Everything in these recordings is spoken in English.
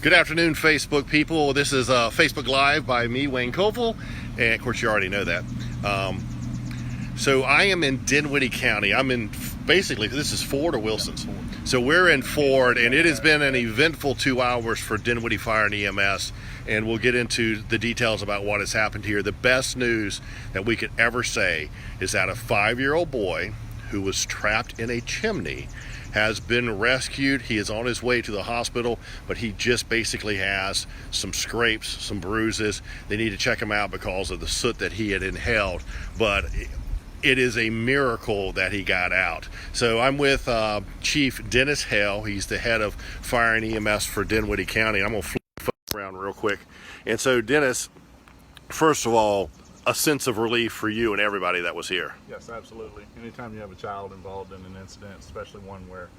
Good afternoon, Facebook people. This is Facebook Live by me, Wayne Koval, and of course you already know that. So I am in Dinwiddie County. I'm in, basically, this is Ford or Wilson's? So we're in Ford, and it has been an eventful 2 hours for Dinwiddie Fire and EMS, and we'll get into the details about what has happened here. The best news that we could ever say is that a 5-year-old boy who was trapped in a chimney has been rescued. He is on his way to the hospital, but he just basically has some scrapes, some bruises. They need to check him out because of the soot that he had inhaled, but it is a miracle that he got out. So I'm with Chief Dennis Hale. He's the head of Fire and EMS for Dinwiddie County. I'm gonna flip around real quick. And so Dennis, first of all, a sense of relief for you and everybody that was here. Yes, absolutely. Anytime you have a child involved in an incident, especially one where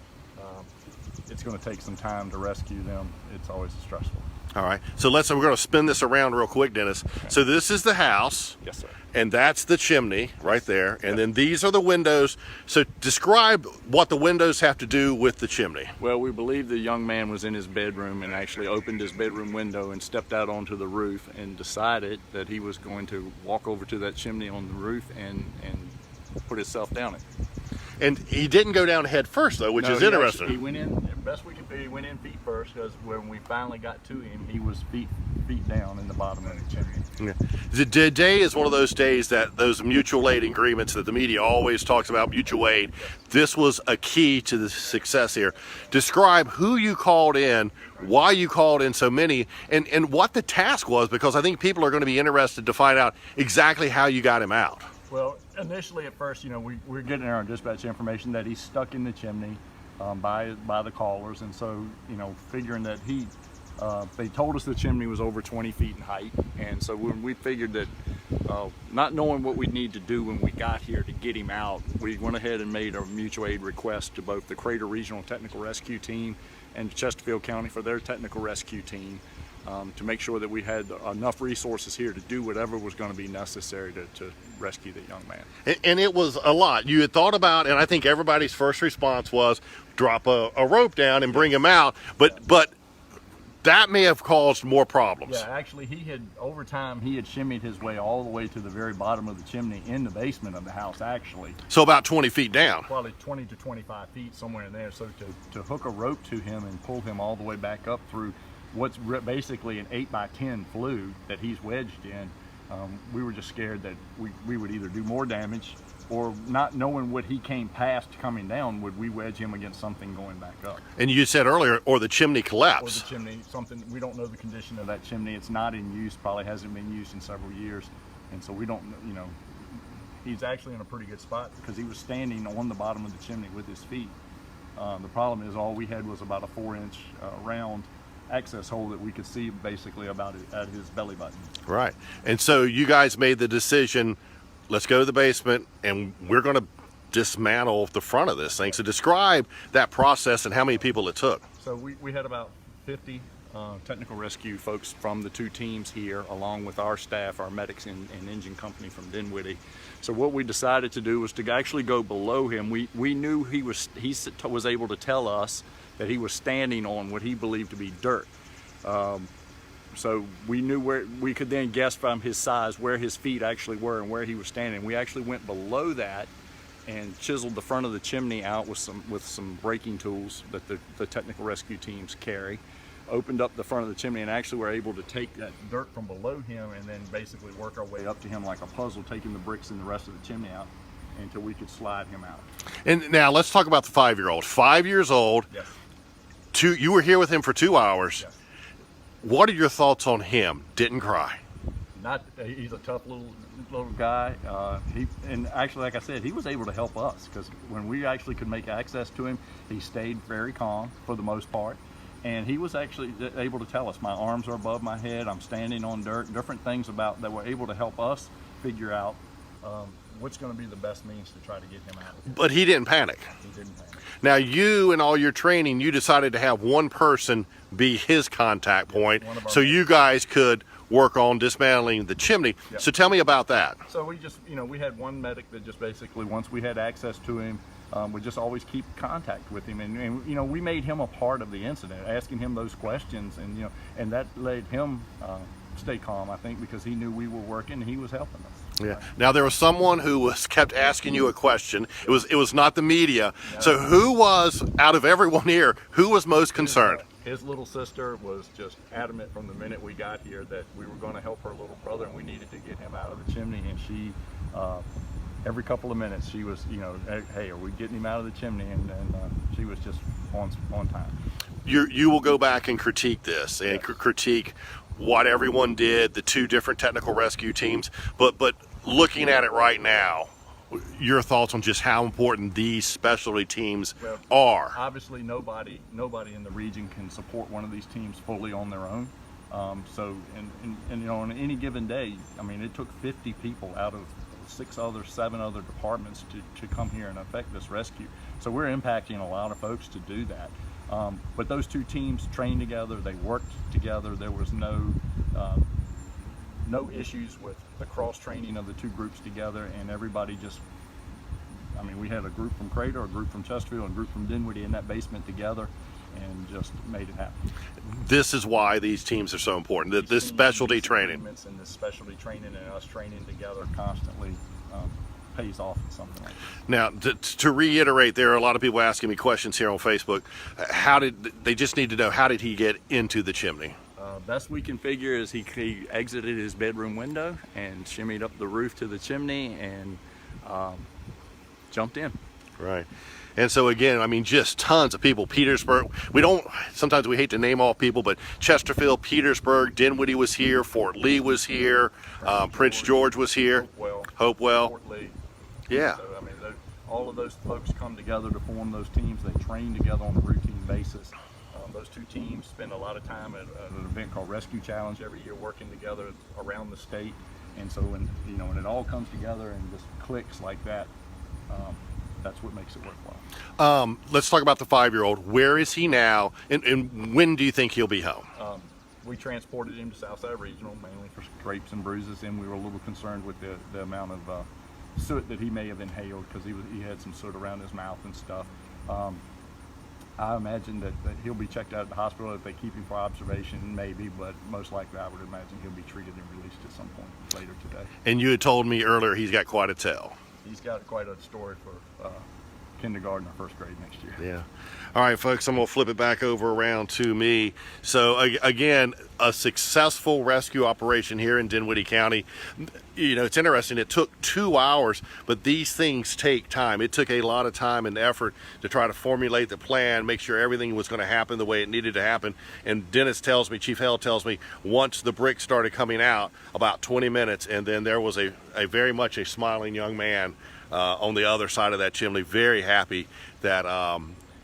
it's going to take some time to rescue them, it's always stressful. All right, so we're going to spin this around real quick, Dennis. Okay. So this is the house. Yes, sir. And that's the chimney right there. And then these are the windows. So describe what the windows have to do with the chimney. Well, we believe the young man was in his bedroom and actually opened his bedroom window and stepped out onto the roof and decided that he was going to walk over to that chimney on the roof and put himself down it. And he didn't go down head first, though, which is interesting. He went in, best we could do, he went in feet first, because when we finally got to him, he was feet down in the bottom of the chimney. Yeah. The day is one of those days that those mutual aid agreements that the media always talks about, mutual aid. This was a key to the success here. Describe who you called in, why you called in so many, and what the task was, because I think people are going to be interested to find out exactly how you got him out. Well, initially at first, we're getting our dispatch information that he's stuck in the chimney by the callers, and so, figuring that they told us the chimney was over 20 feet in height, and so when we figured that, not knowing what we'd need to do when we got here to get him out, we went ahead and made a mutual aid request to both the Crater Regional Technical Rescue Team and Chesterfield County for their technical rescue team, to make sure that we had enough resources here to do whatever was going to be necessary to rescue the young man. And it was a lot. You had thought about, and I think everybody's first response was drop a rope down and bring him out, but that may have caused more problems. Yeah, actually, over time, he had shimmied his way all the way to the very bottom of the chimney in the basement of the house, actually. So about 20 feet down. Probably 20 to 25 feet, somewhere in there. So to hook a rope to him and pull him all the way back up through what's basically an 8x10 flue that he's wedged in, we were just scared that we would either do more damage, or not knowing what he came past coming down, would we wedge him against something going back up. And you said earlier, or the chimney collapse. Or the chimney, we don't know the condition of that chimney. It's not in use, probably hasn't been used in several years. And so we don't, he's actually in a pretty good spot because he was standing on the bottom of the chimney with his feet. The problem is all we had was about a 4-inch round access hole that we could see basically about it at his belly button. Right. And so you guys made the decision, let's go to the basement and we're going to dismantle the front of this thing. So describe that process and how many people it took. So we had about 50 technical rescue folks from the two teams here, along with our staff, our medics and engine company from Dinwiddie. So what we decided to do was to actually go below him. We knew he was able to tell us that he was standing on what he believed to be dirt. So we knew where we could then guess from his size where his feet actually were and where he was standing. We actually went below that and chiseled the front of the chimney out with some braking tools that the technical rescue teams carry. Opened up the front of the chimney and actually were able to take that dirt from below him and then basically work our way up to him like a puzzle, taking the bricks and the rest of the chimney out until we could slide him out. And now let's talk about the 5-year-old. 5 years old. Yes. You were here with him for 2 hours. Yes. What are your thoughts on him? Didn't cry. He's a tough little guy. And actually, like I said, he was able to help us because when we actually could make access to him, he stayed very calm for the most part. And he was actually able to tell us, my arms are above my head, I'm standing on dirt, different things that were able to help us figure out what's going to be the best means to try to get him out of here. But he didn't panic. He didn't panic. Now you and all your training, you decided to have one person be his contact point, so you guys could work on dismantling the chimney. Yep. So tell me about that. So we just, we had one medic that just basically, once we had access to him, would just always keep contact with him, and you know, we made him a part of the incident, asking him those questions, and you know, and that let him stay calm, I think, because he knew we were working and he was helping us. Yeah. Now there was someone who was kept asking you a question. It was not the media. No. So who was, out of everyone here, who was most concerned? His little sister was just adamant from the minute we got here that we were going to help her little brother, and we needed to get him out of the chimney. And she, every couple of minutes, she was, you know, hey, are we getting him out of the chimney? And she was just on time. You will go back and critique this and critique what everyone did, the two different technical rescue teams, but looking at it right now, your thoughts on just how important these specialty teams are. Obviously, nobody in the region can support one of these teams fully on their own. So, and you know, on any given day, I mean, it took 50 people out of 7 other departments to come here and effect this rescue. So we're impacting a lot of folks to do that. But those two teams trained together, they worked together. There was no issues with the cross-training of the two groups together, and everybody just, I mean, we had a group from Crater, a group from Chesterfield, and a group from Dinwiddie in that basement together, and just made it happen. This is why these teams are so important, this specialty training. And this specialty training and us training together constantly pays off in something like this. Now, to reiterate, there are a lot of people asking me questions here on Facebook. They just need to know, how did he get into the chimney? Best we can figure is he exited his bedroom window and shimmied up the roof to the chimney and jumped in. Right. And so again, I mean, just tons of people. Petersburg, sometimes we hate to name all people, but Chesterfield, Petersburg, Dinwiddie was here, Fort Lee was here, Prince George was here, Hopewell. Fort Lee. Yeah. So, I mean, all of those folks come together to form those teams. They train together on a routine basis. Those two teams spend a lot of time at an event called Rescue Challenge every year, working together around the state. And so when it all comes together and just clicks like that, that's what makes it worthwhile. Let's talk about the 5-year-old. Where is he now, and when do you think he'll be home? We transported him to Southside Regional mainly for scrapes and bruises, and we were a little concerned with the amount of soot that he may have inhaled, because he had some soot around his mouth and stuff. I imagine that he'll be checked out at the hospital. If they keep him for observation, maybe, but most likely I would imagine he'll be treated and released at some point later today. And you had told me earlier he's got quite a tale. He's got quite a story for kindergarten or first grade next year. Yeah. All right, folks, I'm going to flip it back over around to me. So again, a successful rescue operation here in Dinwiddie County. You know, it's interesting, it took 2 hours, but these things take time. It took a lot of time and effort to try to formulate the plan, make sure everything was going to happen the way it needed to happen. And Dennis tells me, Chief Hale tells me, once the bricks started coming out, about 20 minutes, and then there was a very much a smiling young man on the other side of that chimney, very happy that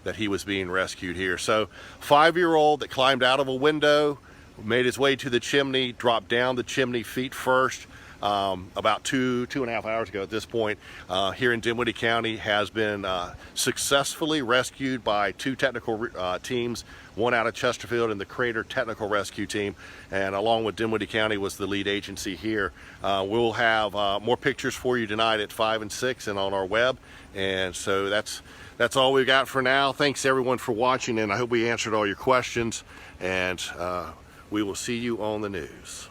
that he was being rescued here. So 5-year-old that climbed out of a window, made his way to the chimney, dropped down the chimney feet first, about two and a half hours ago at this point, here in Dinwiddie County, has been successfully rescued by 2 technical teams, one out of Chesterfield and the Crater Technical Rescue Team, and along with Dinwiddie County was the lead agency here. We'll have more pictures for you tonight at 5 and 6 and on our web, and so that's all we've got for now. Thanks everyone for watching, and I hope we answered all your questions, and we will see you on the news.